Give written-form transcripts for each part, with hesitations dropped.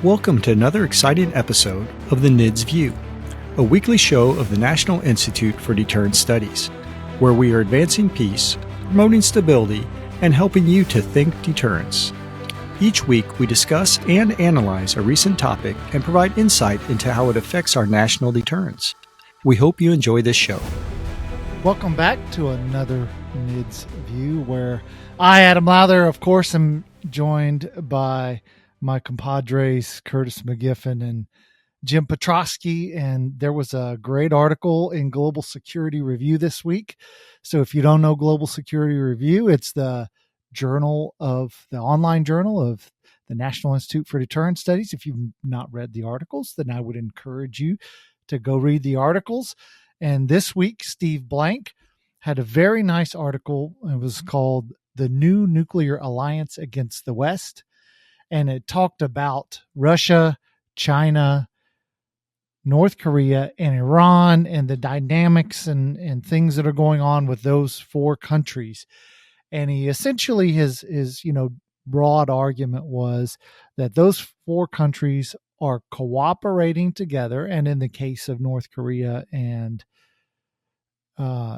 Welcome to another exciting episode of the NIDS View, a weekly show of the National Institute for Deterrence Studies, where we are advancing peace, promoting stability, and helping you to think deterrence. Each week, we discuss and analyze a recent topic and provide insight into how it affects our national deterrence. We hope you enjoy this show. Welcome back to another NIDS View, where I, Adam Lowther, of course, am joined by my compadres, Curtis McGiffin and Jim Petrosky. And there was a great article in Global Security Review this week. So if you don't know Global Security Review, it's the online journal of the National Institute for Deterrence Studies. If you've not read the articles, then I would encourage you to go read the articles. And this week, Steve Blank had a very nice article. It was called The New Nuclear Alliance Against the West. And it talked about Russia, China, North Korea, and Iran, and the dynamics and things that are going on with those four countries. And he essentially, his broad argument was that those four countries are cooperating together. And in the case of North Korea and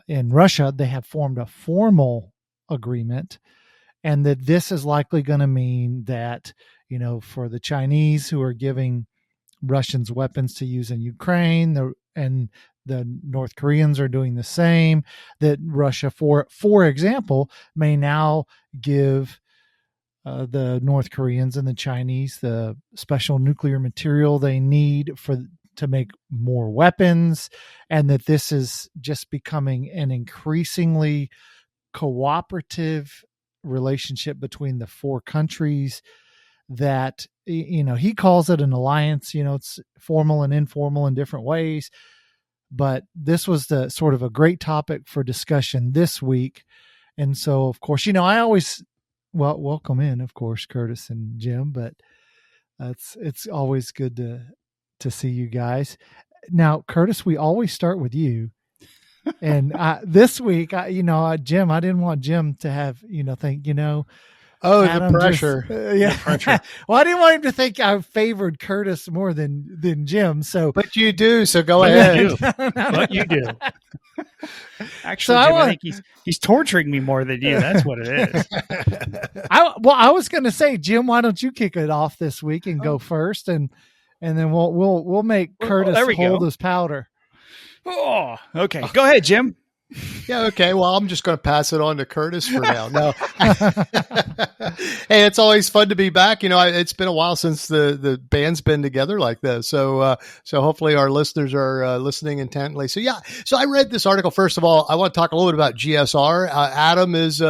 in Russia, they have formed a formal agreement. And that this is likely going to mean that, for the Chinese who are giving Russians weapons to use in Ukraine, and the North Koreans are doing the same, that Russia, for example, may now give the North Koreans and the Chinese the special nuclear material they need to make more weapons, and that this is just becoming an increasingly cooperative relationship between the four countries, that he calls it an alliance. It's formal and informal in different ways, but this was the sort of a great topic for discussion this week. And so, of course, I always welcome in, of course, Curtis and Jim, but it's always good to see you guys. Now, Curtis, we always start with you. And this week, Jim, I didn't want Jim to have, think, Adam, the pressure. The pressure. Well, I didn't want him to think I favored Curtis more than Jim. So, but you do. So go ahead. But you do. Actually, Jim, I think he's torturing me more than you. That's what it is. I was going to say, Jim, why don't you kick it off this week and go first, and then we'll make Curtis hold his powder. Oh, okay. Go ahead, Jim. Yeah, okay. Well, I'm just going to pass it on to Curtis for now. No. Hey, it's always fun to be back. It's been a while since the band's been together like this. So hopefully our listeners are listening intently. So I read this article. First of all, I want to talk a little bit about GSR. Adam is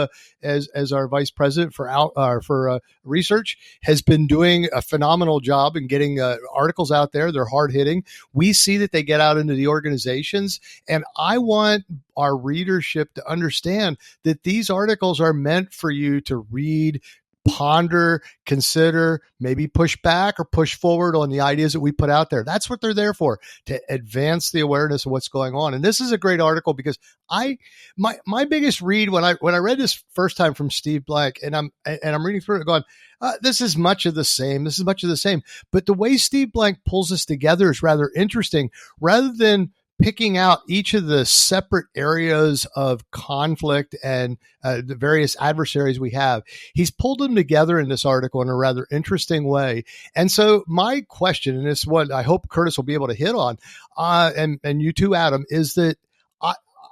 as our vice president for research, has been doing a phenomenal job in getting articles out there. They're hard hitting. We see that they get out into the organizations, and I want our readership to understand that these articles are meant for you to read, ponder, consider, maybe push back or push forward on the ideas that we put out there. That's what they're there for, to advance the awareness of what's going on. And this is a great article because my biggest read when I read this first time from Steve Blank, and I'm reading through it going, this is much of the same. This is much of the same. But the way Steve Blank pulls this together is rather interesting. Rather than picking out each of the separate areas of conflict and the various adversaries we have, he's pulled them together in this article in a rather interesting way. And so my question, and this is what I hope Curtis will be able to hit on, and you too, Adam, is that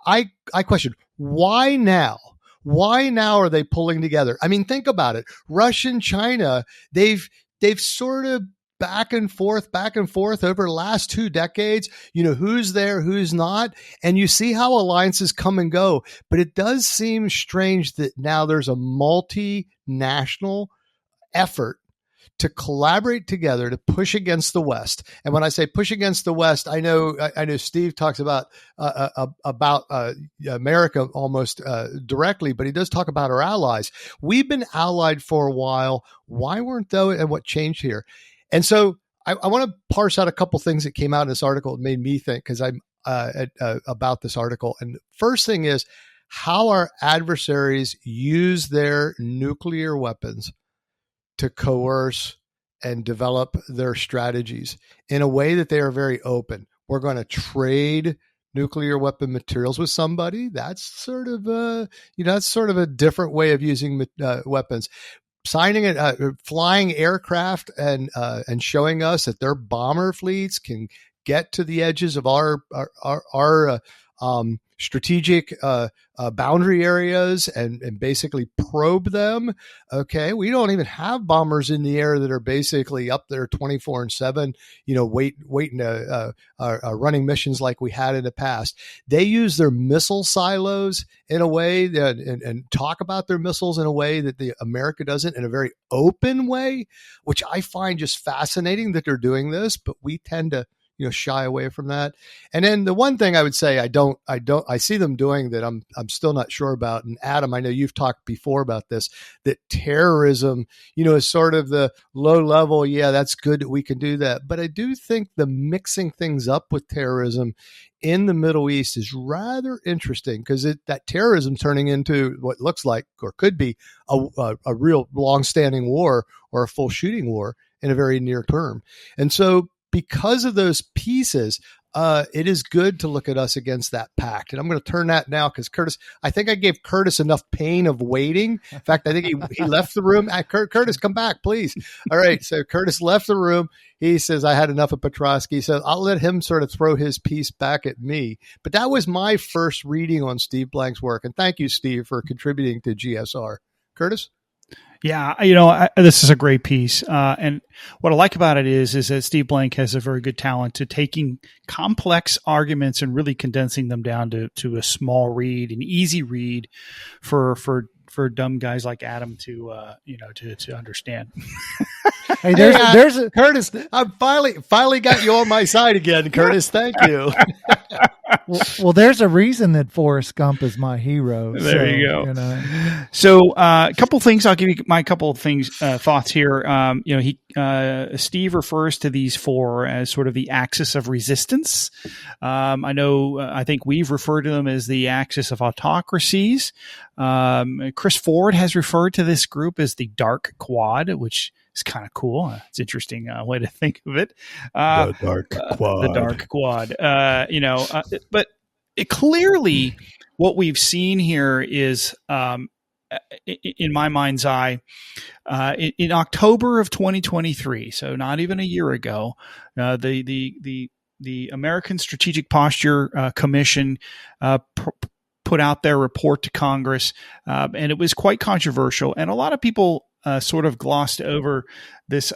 I question, why now? Why now are they pulling together? I mean, think about it. Russia and China, they've sort of back and forth over the last 2 decades, who's there, who's not. And you see how alliances come and go, but it does seem strange that now there's a multinational effort to collaborate together to push against the West. And when I say push against the West, I know Steve talks about America almost directly, but he does talk about our allies. We've been allied for a while. Why weren't they, and what changed here? And so I want to parse out a couple things that came out in this article that made me think, because I'm about this article. And the first thing is how our adversaries use their nuclear weapons to coerce and develop their strategies in a way that they are very open. We're going to trade nuclear weapon materials with somebody. That's sort of a different way of using weapons. Signing it, flying aircraft and showing us that their bomber fleets can get to the edges of our strategic boundary areas and basically probe them. Okay, we don't even have bombers in the air that are basically up there 24/7, waiting to running missions like we had in the past. They use their missile silos in a way that, and talk about their missiles in a way that the America doesn't, in a very open way, which I find just fascinating that they're doing this, but we tend to shy away from that. And then the one thing I would say I see them doing that I'm still not sure about. And Adam, I know you've talked before about this, that terrorism, is sort of the low level. Yeah, that's good that we can do that. But I do think the mixing things up with terrorism in the Middle East is rather interesting, because that terrorism turning into what looks like, or could be, a real long-standing war or a full shooting war in a very near term. And so because of those pieces, it is good to look at us against that pact. And I'm going to turn that now, because I think I gave Curtis enough pain of waiting. In fact, I think he left the room. Curtis, come back, please. All right. So Curtis left the room. He says, I had enough of Petrosky. So I'll let him sort of throw his piece back at me. But that was my first reading on Steve Blank's work. And thank you, Steve, for contributing to GSR. Curtis? Yeah, this is a great piece. And what I like about it is that Steve Blank has a very good talent to taking complex arguments and really condensing them down to a small read, an easy read for dumb guys like Adam to understand. Hey, there's a Curtis. I finally got you on my side again, Curtis. Thank you. well, there's a reason that Forrest Gump is my hero. There you go. So, a couple things. I'll give you my couple of thoughts here. Steve refers to these four as sort of the axis of resistance. I think we've referred to them as the axis of autocracies. Chris Ford has referred to this group as the Dark Quad, which is kind of cool. It's an interesting way to think of it. The Dark Quad. The Dark Quad. But clearly what we've seen here is, in my mind's eye, in October of 2023, so not even a year ago, the American Strategic Posture Commission put out their report to Congress, and it was quite controversial. And a lot of people sort of glossed over this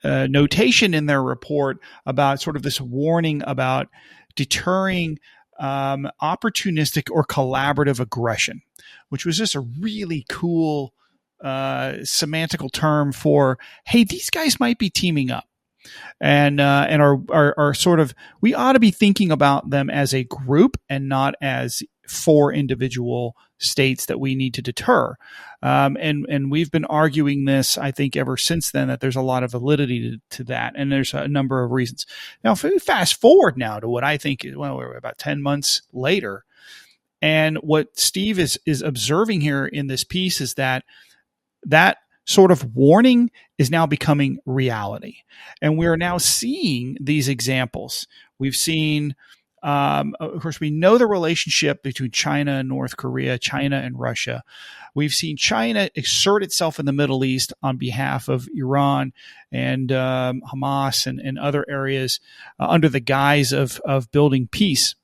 notation in their report about sort of this warning about deterring opportunistic or collaborative aggression, which was just a really cool semantical term for, hey, these guys might be teaming up. And are sort of, we ought to be thinking about them as a group and not as four individual states that we need to deter. And we've been arguing this, I think, ever since then, that there's a lot of validity to that. And there's a number of reasons. Now, if we fast forward now to what I think is, we're about 10 months later. And what Steve is observing here in this piece is that sort of warning is now becoming reality. And we're now seeing these examples. We've seen, of course, we know the relationship between China and North Korea, China and Russia. We've seen China exert itself in the Middle East on behalf of Iran and Hamas and other areas under the guise of building peace.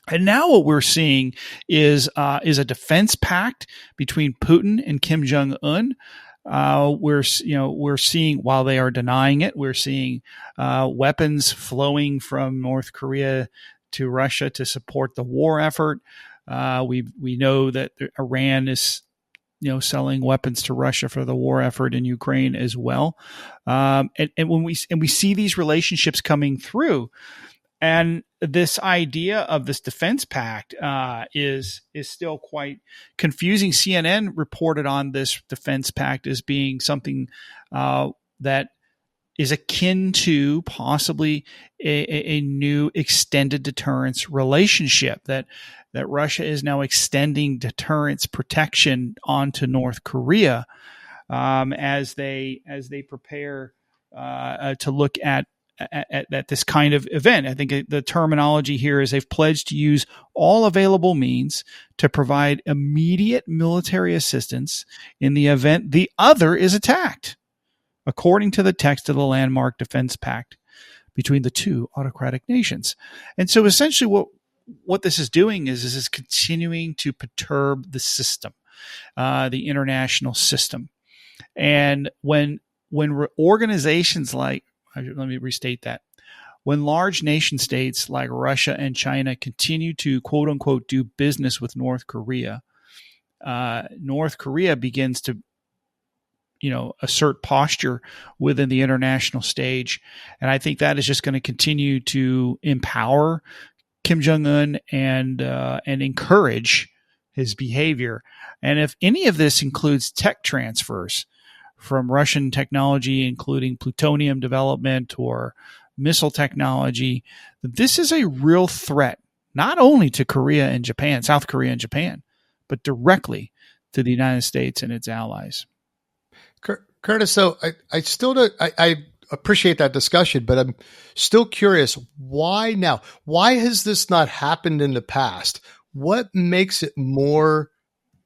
And now what we're seeing is a defense pact between Putin and Kim Jong-un. We're seeing, while they are denying it, we're seeing weapons flowing from North Korea to Russia to support the war effort. We know that Iran is selling weapons to Russia for the war effort in Ukraine as well. And when we see these relationships coming through. And this idea of this defense pact is still quite confusing. CNN reported on this defense pact as being something that is akin to possibly a new extended deterrence relationship, that Russia is now extending deterrence protection onto North Korea. as they prepare to look at this kind of event. I think the terminology here is they've pledged to use all available means to provide immediate military assistance in the event the other is attacked, according to the text of the landmark defense pact between the two autocratic nations. And so essentially what this is doing is continuing to perturb the system, the international system. And when organizations like, let me restate that, when large nation states like Russia and China continue to quote unquote do business with North Korea, North Korea begins to assert posture within the international stage. And I think that is just going to continue to empower Kim Jong-un and encourage his behavior. And if any of this includes tech transfers from Russian technology, including plutonium development or missile technology, this is a real threat, not only to South Korea and Japan, but directly to the United States and its allies. Curtis, so I still don't, I appreciate that discussion, but I'm still curious, why now? Why has this not happened in the past? What makes it more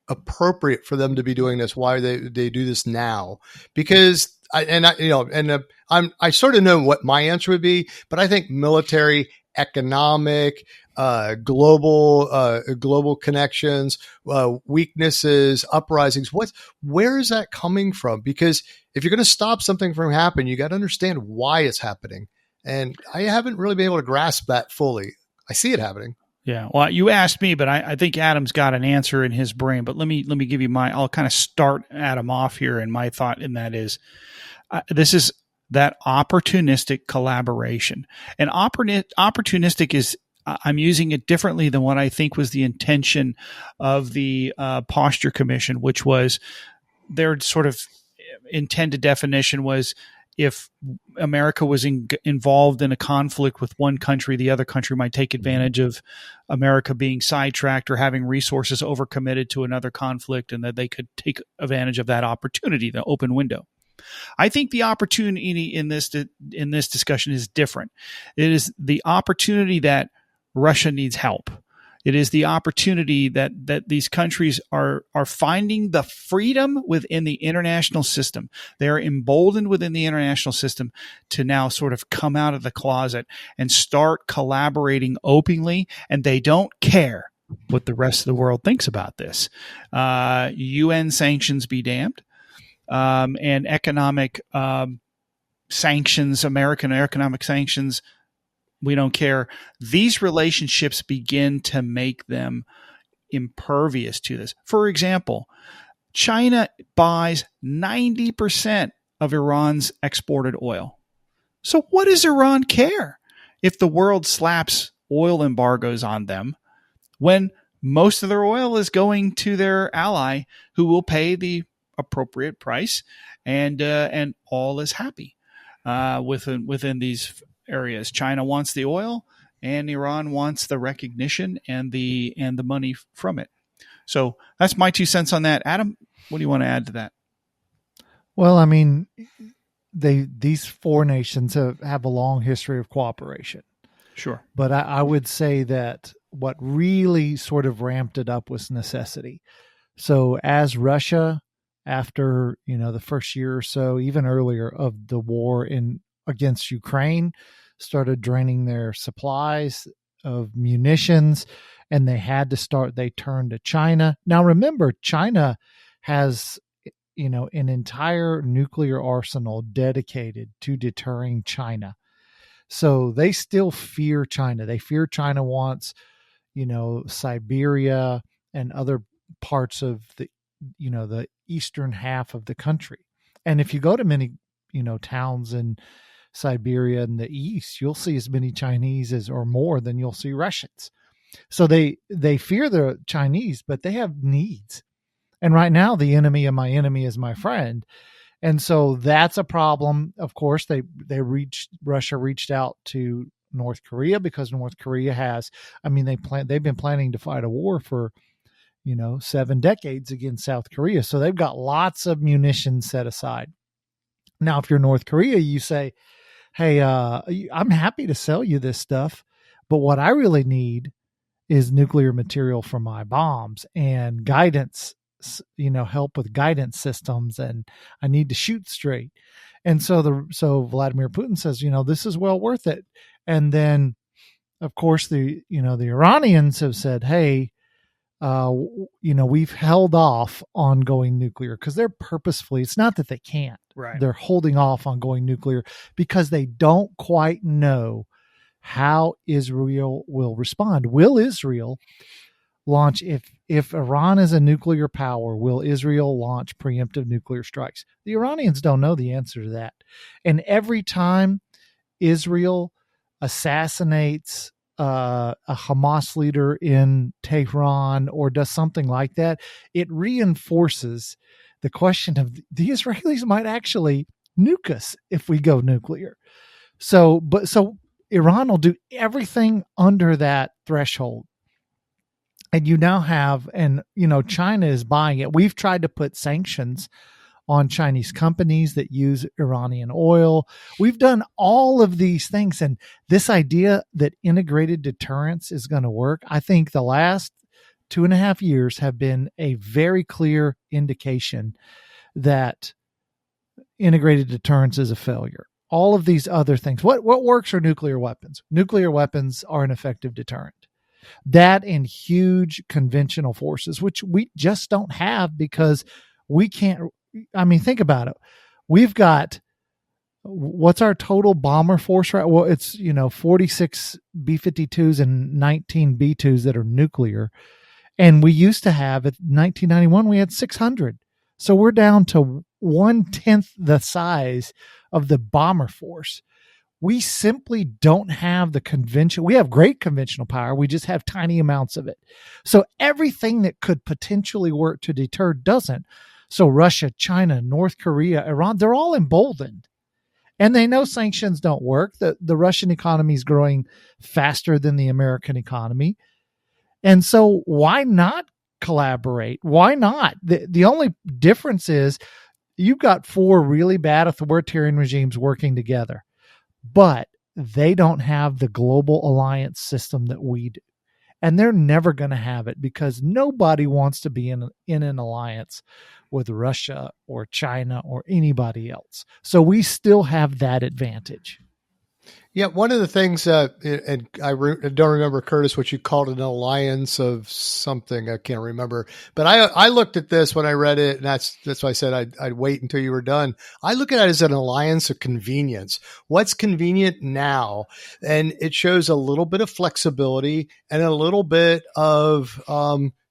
appropriate for them to be doing this? Why they do this now? Because I sort of know what my answer would be, but I think military, economic, global connections, weaknesses, uprisings. Where is that coming from? Because if you're going to stop something from happening, you got to understand why it's happening. And I haven't really been able to grasp that fully. I see it happening. Yeah. Well, you asked me, but I think Adam's got an answer in his brain. But let me give you I'll kind of start Adam off here. And my thought in that is, this is that opportunistic collaboration. And opportunistic is, I'm using it differently than what I think was the intention of the Posture Commission, which was their sort of intended definition was if America was involved in a conflict with one country, the other country might take advantage of America being sidetracked or having resources overcommitted to another conflict, and that they could take advantage of that opportunity, the open window. I think the opportunity in this discussion is different. It is the opportunity that Russia needs help. It is the opportunity that these countries are finding the freedom within the international system. They are emboldened within the international system to now sort of come out of the closet and start collaborating openly, and they don't care what the rest of the world thinks about this. UN sanctions be damned, and economic sanctions, American economic sanctions, we don't care. These relationships begin to make them impervious to this. For example, China buys 90% of Iran's exported oil. So what does Iran care if the world slaps oil embargoes on them when most of their oil is going to their ally who will pay the appropriate price, and all is happy within these areas? China wants the oil, and Iran wants the recognition and the money from it. So that's my 2 cents on that. Adam, what do you want to add to that? Well, I mean, these four nations have a long history of cooperation. Sure. But I would say that what really sort of ramped it up was necessity. So as Russia, after the first year or so, even earlier, of the war against Ukraine, started draining their supplies of munitions, and they turned to China. Now remember, China has an entire nuclear arsenal dedicated to deterring China. So they still fear China. They fear China wants, Siberia and other parts of the eastern half of the country. And if you go to many, towns in Siberia in the east, you'll see as many Chinese or more than you'll see Russians. So they fear the Chinese, but they have needs. And right now, the enemy of my enemy is my friend. And so that's a problem. Of course, Russia reached out to North Korea because North Korea they've been planning to fight a war for, 7 decades against South Korea. So they've got lots of munitions set aside. Now, if you're North Korea, you say, hey, I'm happy to sell you this stuff, but what I really need is nuclear material for my bombs and guidance, help with guidance systems, and I need to shoot straight. And so Vladimir Putin says, this is well worth it. And then, of course, the Iranians have said, hey, we've held off on going nuclear because they're purposefully, it's not that they can't, Right. They're holding off on going nuclear because they don't quite know how Israel will respond. Will Israel launch, if Iran is a nuclear power, will Israel launch preemptive nuclear strikes? The Iranians don't know the answer to that. And every time Israel assassinates a Hamas leader in Tehran or does something like that, it reinforces the question of the Israelis might actually nuke us if we go nuclear. So Iran will do everything under that threshold. And you now have, China is buying it. We've tried to put sanctions on Chinese companies that use Iranian oil. We've done all of these things. And this idea that integrated deterrence is going to work, I think the last 2.5 years have been a very clear indication that integrated deterrence is a failure. All of these other things. What works are nuclear weapons. Nuclear weapons are an effective deterrent. That and huge conventional forces, which we just don't have because we can't. I mean, think about it. We've got, what's our total bomber force, right? Well, it's, 46 B-52s and 19 B-2s that are nuclear. And we used to have, at 1991, we had 600. So we're down to 1/10 the size of the bomber force. We simply don't have the convention. We have great conventional power. We just have tiny amounts of it. So everything that could potentially work to deter doesn't. So Russia, China, North Korea, Iran, they're all emboldened. And they know sanctions don't work. The Russian economy is growing faster than the American economy. And so why not collaborate? Why not? The only difference is you've got 4 really bad authoritarian regimes working together, but they don't have the global alliance system that we do. And they're never going to have it because nobody wants to be in an alliance with Russia or China or anybody else. So we still have that advantage. Yeah, one of the things, and I don't remember, Curtis, what you called an alliance of something. I can't remember. But I looked at this when I read it, and that's why I said I'd wait until you were done. I look at it as an alliance of convenience. What's convenient now? And it shows a little bit of flexibility and a little bit of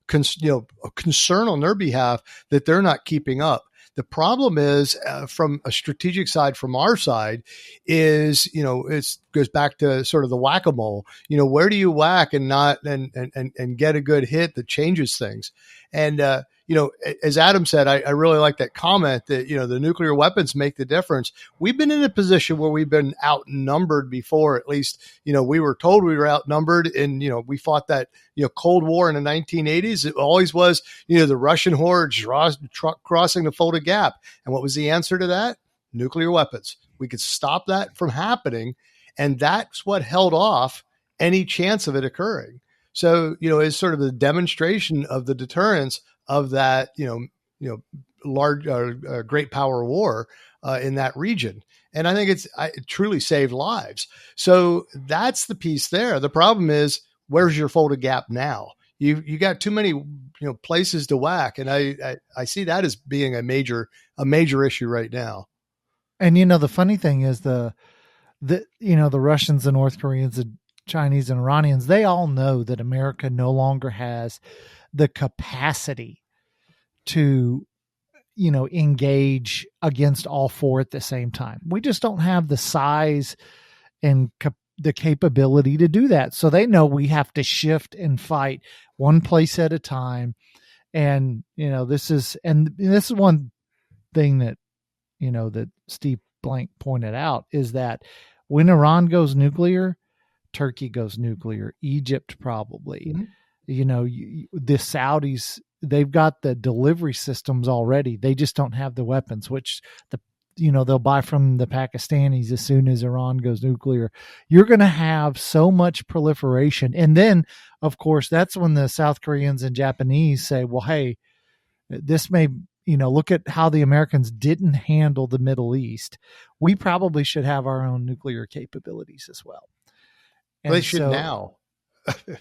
concern on their behalf that they're not keeping up. The problem is, from a strategic side, from our side, is, it goes back to sort of the whack-a-mole. Where do you whack and not and get a good hit that changes things? And as Adam said, I really like that comment that the nuclear weapons make the difference. We've been in a position where we've been outnumbered before. At least we were told we were outnumbered, and we fought that Cold War in the 1980s. It always was the Russian hordes crossing the Fulda Gap, and what was the answer to that? Nuclear weapons. We could stop that from happening, and that's what held off any chance of it occurring. So it's sort of the demonstration of the deterrence of that large great power war in that region. And I think it truly saved lives. So that's the piece there. The problem is, where's your Fulda Gap now? You got too many places to whack, and I see that as being a major issue right now. And the funny thing is the Russians, the North Koreans, the Chinese and Iranians, they all know that America no longer has the capacity to engage against all 4 at the same time. We just don't have the size and the capability to do that. So they know we have to shift and fight one place at a time. And this is one thing that that Steve Blank pointed out, is that when Iran goes nuclear, Turkey goes nuclear, Egypt probably. the Saudis, they've got the delivery systems already. They just don't have the weapons, which they'll buy from the Pakistanis as soon as Iran goes nuclear. You're going to have so much proliferation. And then, of course, that's when the South Koreans and Japanese say, well, hey, this may, look at how the Americans didn't handle the Middle East. We probably should have our own nuclear capabilities as well. They should now.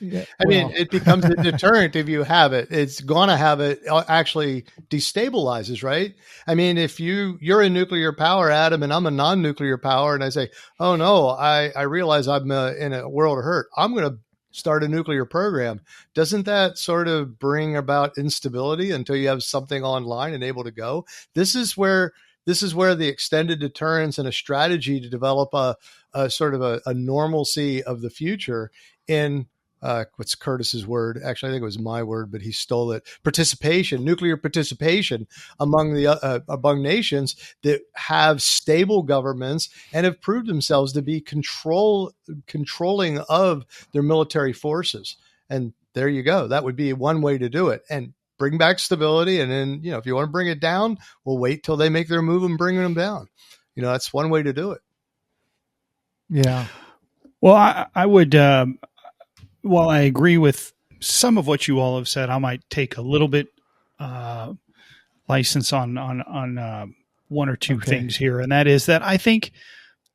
Yeah, I mean, it becomes a deterrent if you have it. It's going to have it actually destabilizes, right? I mean, if you're a nuclear power, Adam, and I'm a non-nuclear power, and I say, oh no, I realize I'm in a world of hurt, I'm going to start a nuclear program. Doesn't that sort of bring about instability until you have something online and able to go? This is where the extended deterrence and a strategy to develop a sort of a normalcy of the future in what's Curtis's word? Actually, I think it was my word, but he stole it. Nuclear participation among nations that have stable governments and have proved themselves to be controlling of their military forces. And there you go. That would be one way to do it. And bring back stability. And then, if you want to bring it down, we'll wait till they make their move and bring them down. That's one way to do it. Yeah. Well, I would, while I agree with some of what you all have said, I might take a little bit license on one or two things here. And that is that I think,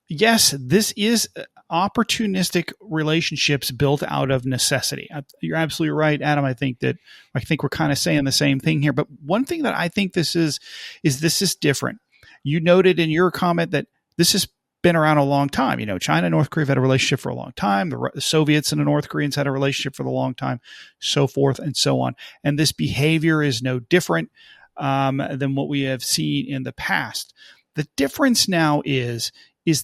yes, this is opportunistic relationships built out of necessity. You're absolutely right, Adam. I think we're kind of saying the same thing here. But one thing that I think this is different. You noted in your comment that this has been around a long time. China and North Korea have had a relationship for a long time. The Soviets and the North Koreans had a relationship for a long time, so forth and so on. And this behavior is no different than what we have seen in the past. The difference now is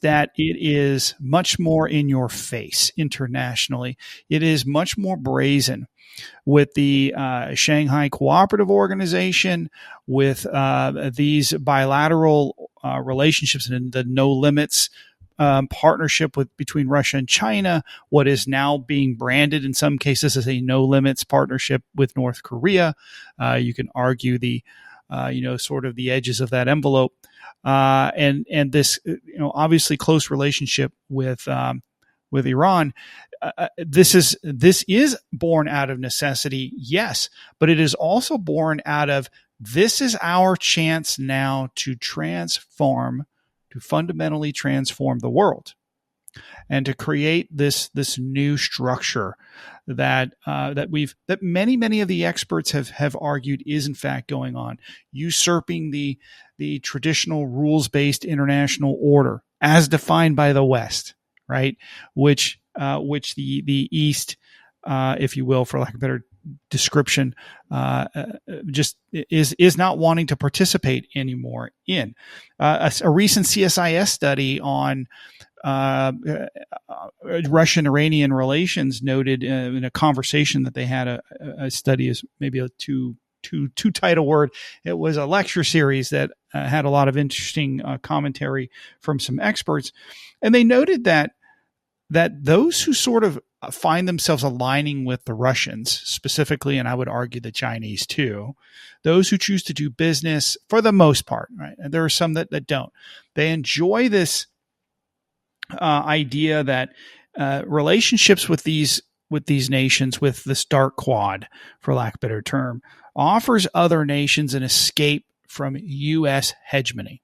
that it is much more in your face internationally. It is much more brazen with the Shanghai Cooperative Organization, with these bilateral relationships and the no limits partnership between Russia and China, what is now being branded in some cases as a no limits partnership with North Korea. You can argue the sort of the edges of that envelope, and this obviously close relationship with Iran. This is born out of necessity, yes, but it is also born out of, this is our chance now to fundamentally transform the world, and to create this new structure that many of the experts have argued is in fact going on, usurping the traditional rules-based international order as defined by the West, right? Which the East, if you will, for lack of a better description, just is not wanting to participate anymore in. A recent CSIS study on Russian-Iranian relations noted in a conversation that they had, a study is maybe a too tight a word. It was a lecture series that had a lot of interesting commentary from some experts, and they noted that those who sort of find themselves aligning with the Russians specifically, and I would argue the Chinese too, those who choose to do business for the most part, right? And there are some that don't. They enjoy this idea that relationships with these nations, with this dark quad, for lack of a better term, offers other nations an escape from U.S. hegemony.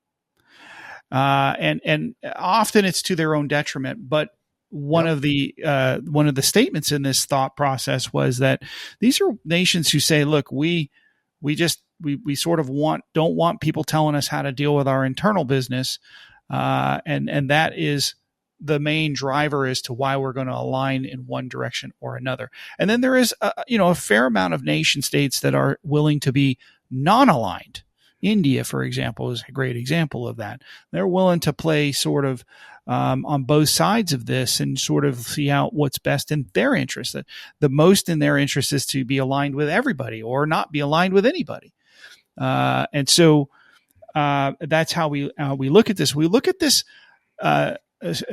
And often it's to their own detriment, but one of the statements in this thought process was that these are nations who say, look, we sort of don't want people telling us how to deal with our internal business. And that is the main driver as to why we're going to align in one direction or another. And then there is a fair amount of nation states that are willing to be non-aligned. India, for example, is a great example of that. They're willing to play sort of on both sides of this and sort of see out what's best in their interest. The most in their interest is to be aligned with everybody or not be aligned with anybody. And so that's how we look at this. We look at this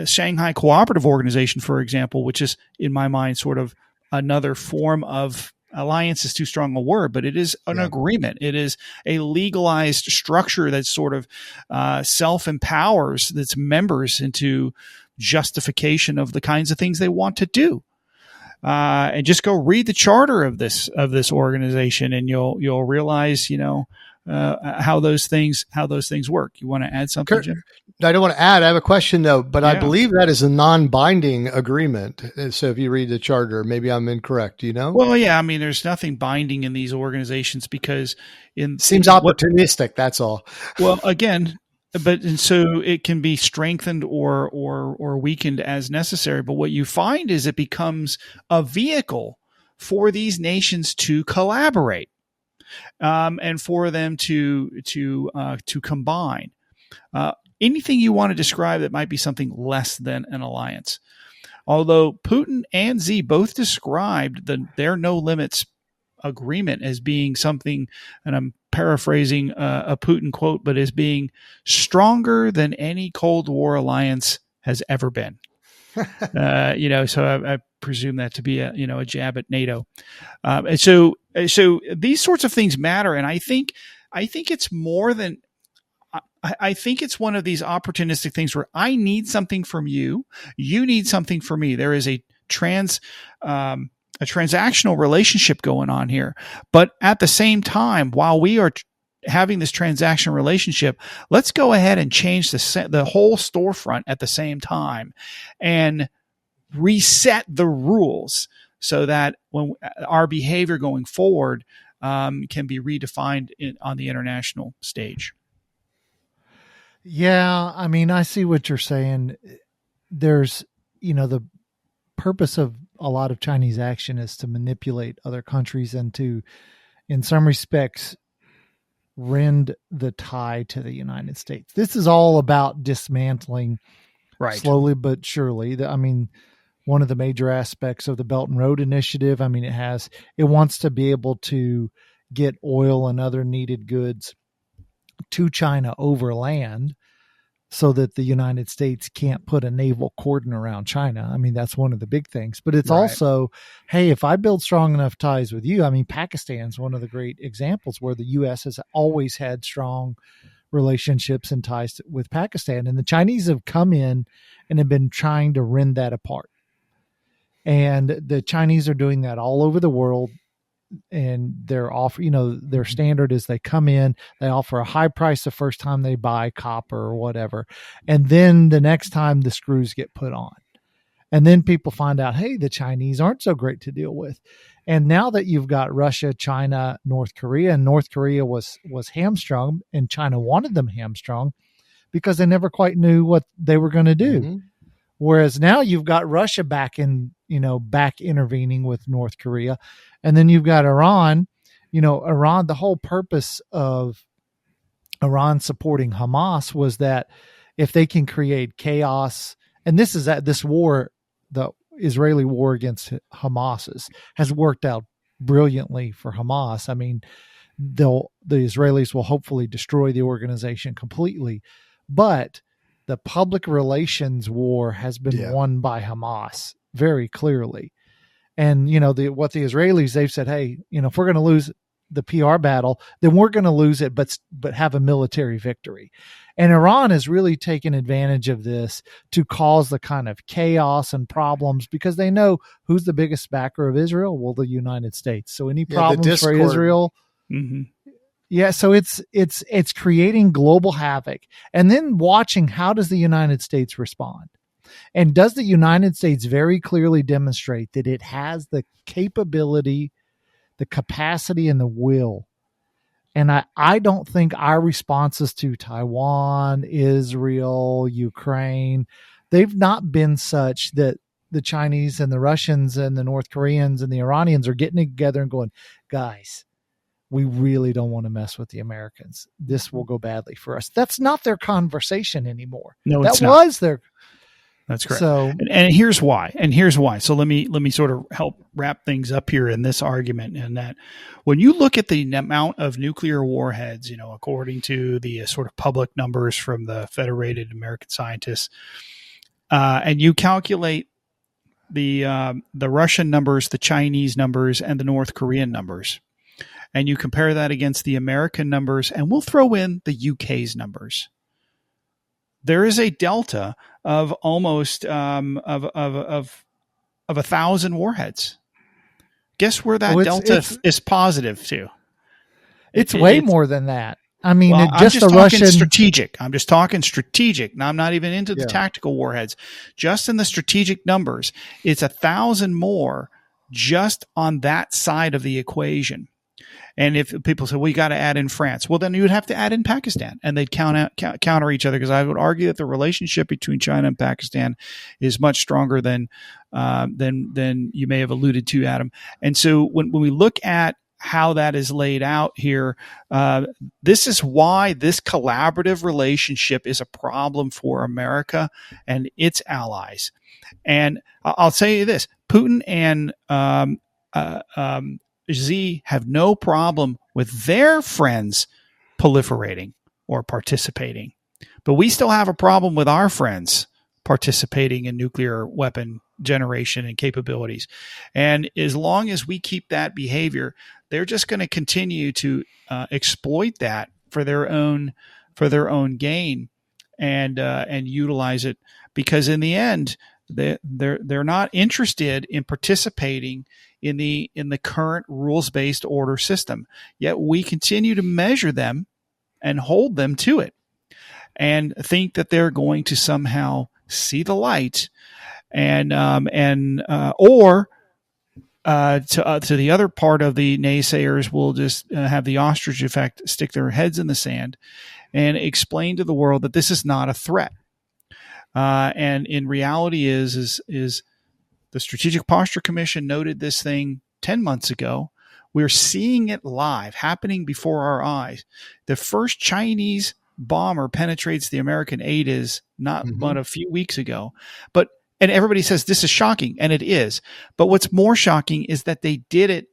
Shanghai Cooperative Organization, for example, which is, in my mind, sort of another form of alliance is too strong a word, but it is an agreement. It is a legalized structure that sort of self-empowers its members into justification of the kinds of things they want to do. And just go read the charter of this organization, and you'll realize, how those things work. You want to add something, Jim? I don't want to add. I have a question though, but I believe that is a non-binding agreement. So if you read the charter, maybe I'm incorrect. Do you know? Well, yeah. I mean, there's nothing binding in these organizations because seems opportunistic. That's all. Well, again, and so it can be strengthened or weakened as necessary. But what you find is it becomes a vehicle for these nations to collaborate, and for them to combine. Anything you want to describe that might be something less than an alliance. Although Putin and Xi both described their no limits agreement as being something, and I'm paraphrasing a Putin quote, but as being stronger than any Cold War alliance has ever been. So I presume that to be a jab at NATO. And so these sorts of things matter. And I think it's more than, I think it's one of these opportunistic things where I need something from you, you need something from me. There is a transactional relationship going on here. But at the same time, while we are having this transaction relationship, let's go ahead and change the whole storefront at the same time and reset the rules so that when our behavior going forward can be redefined on the international stage. Yeah, I mean, I see what you're saying. There's, the purpose of a lot of Chinese action is to manipulate other countries and to, in some respects, rend the tie to the United States. This is all about dismantling, slowly but surely. One of the major aspects of the Belt and Road Initiative, it wants to be able to get oil and other needed goods to China over land so that the United States can't put a naval cordon around China. That's one of the big things. But it's also, hey, if I build strong enough ties with you, Pakistan's one of the great examples where the U.S. has always had strong relationships and ties with Pakistan. And the Chinese have come in and have been trying to rend that apart. And the Chinese are doing that all over the world. And their offer, their standard is they come in, they offer a high price the first time they buy copper or whatever. And then the next time the screws get put on. And then people find out, hey, the Chinese aren't so great to deal with. And now that you've got Russia, China, North Korea, and North Korea was hamstrung and China wanted them hamstrung because they never quite knew what they were going to do. Mm-hmm. Whereas now you've got Russia back intervening with North Korea. And then you've got Iran, Iran, the whole purpose of Iran supporting Hamas was that if they can create chaos, and this war, the Israeli war against Hamas has worked out brilliantly for Hamas. The Israelis will hopefully destroy the organization completely, but the public relations war has been won by Hamas very clearly. And, what the Israelis, they've said, hey, if we're going to lose the PR battle, then we're going to lose it, but have a military victory. And Iran has really taken advantage of this to cause the kind of chaos and problems because they know who's the biggest backer of Israel? Well, the United States. So any problems for Israel. Mm-hmm. Yeah. So it's creating global havoc and then watching how does the United States respond? And does the United States very clearly demonstrate that it has the capability, the capacity, and the will? And I don't think our responses to Taiwan, Israel, Ukraine, they've not been such that the Chinese and the Russians and the North Koreans and the Iranians are getting together and going, guys, we really don't want to mess with the Americans. This will go badly for us. That's not their conversation anymore. No, that it's not. was their. That's correct. So, and here's why. So let me sort of help wrap things up here in this argument. And that when you look at the amount of nuclear warheads, according to the sort of public numbers from the Federated American Scientists, and you calculate the Russian numbers, the Chinese numbers, and the North Korean numbers, and you compare that against the American numbers, and we'll throw in the UK's numbers, there is a delta of almost of 1,000 warheads. Guess where that delta is positive to? It's way more than that. I mean, well, just the Russian strategic. I'm just talking strategic. Now, I'm not even into the tactical warheads. Just in the strategic numbers, it's 1,000 more just on that side of the equation. And if people say, well, you got to add in France, well, then you would have to add in Pakistan, and they'd counter each other, because I would argue that the relationship between China and Pakistan is much stronger than you may have alluded to, Adam. And so when we look at how that is laid out here, this is why this collaborative relationship is a problem for America and its allies. And I'll say this: Putin and Xi have no problem with their friends proliferating or participating, but we still have a problem with our friends participating in nuclear weapon generation and capabilities. And as long as we keep that behavior, they're just going to continue to exploit that for their own gain and utilize it, because in the end, they're not interested in participating in the current rules-based order system. Yet we continue to measure them and hold them to it, and think that they're going to somehow see the light, or to the other part of the naysayers will just have the ostrich effect, stick their heads in the sand, and explain to the world that this is not a threat. And in reality is the Strategic Posture Commission noted this thing 10 months ago. We're seeing it live, happening before our eyes. The first Chinese bomber penetrates the American ADIZ not but a few weeks ago. And everybody says this is shocking, and it is. But what's more shocking is that they did it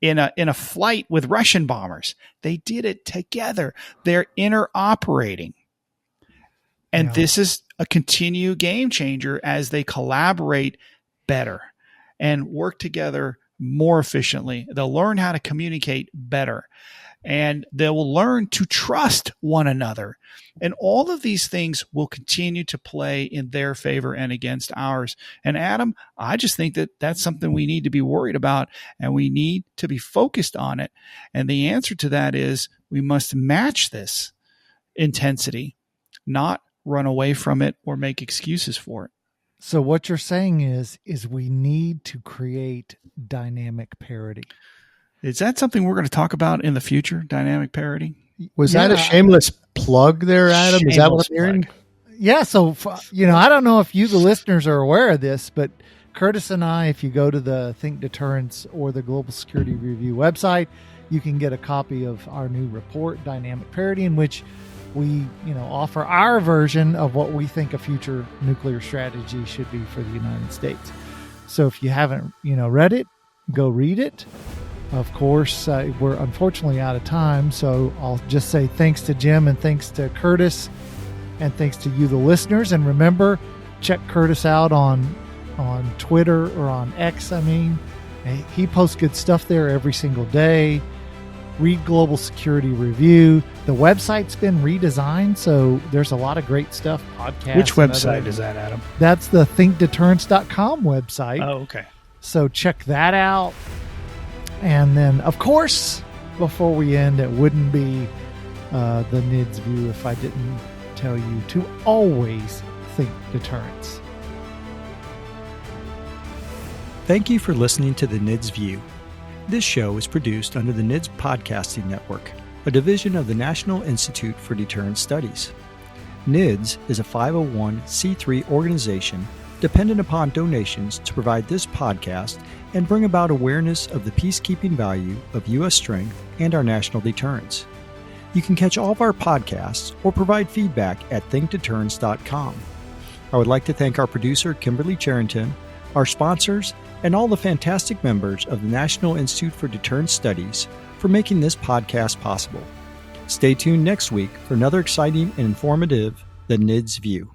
in a flight with Russian bombers. They did it together. They're interoperating. And this is a continued game changer as they collaborate better and work together more efficiently. They'll learn how to communicate better, and they will learn to trust one another. And all of these things will continue to play in their favor and against ours. And Adam, I just think that that's something we need to be worried about, and we need to be focused on it. And the answer to that is we must match this intensity, not run away from it or make excuses for it. So what you're saying is we need to create dynamic parity. Is that something we're going to talk about in the future? Dynamic parity? Was that a shameless plug there, Adam? Is that what I'm hearing? Yeah. So, I don't know if you, the listeners, are aware of this, but Curtis and I, if you go to the Think Deterrence or the Global Security Review website, you can get a copy of our new report, Dynamic Parity, in which we, offer our version of what we think a future nuclear strategy should be for the United States. So if you haven't, read it, go read it. Of course, we're unfortunately out of time, so I'll just say thanks to Jim and thanks to Curtis and thanks to you, the listeners. And remember, check Curtis out on Twitter or on X. He posts good stuff there every single day. Read Global Security Review. The website's been redesigned, so there's a lot of great stuff. Podcasts. Which website is that, Adam? That's the thinkdeterrence.com website. Oh, okay. So check that out. And then, of course, before we end, it wouldn't be the NIDS View if I didn't tell you to always think deterrence. Thank you for listening to the NIDS View. This show is produced under the NIDS Podcasting Network, a division of the National Institute for Deterrence Studies. NIDS is a 501c3 organization dependent upon donations to provide this podcast and bring about awareness of the peacekeeping value of U.S. strength and our national deterrence. You can catch all of our podcasts or provide feedback at thinkdeterrence.com. I would like to thank our producer, Kimberly Charrington, our sponsors, and all the fantastic members of the National Institute for Deterrence Studies for making this podcast possible. Stay tuned next week for another exciting and informative The NIDS View.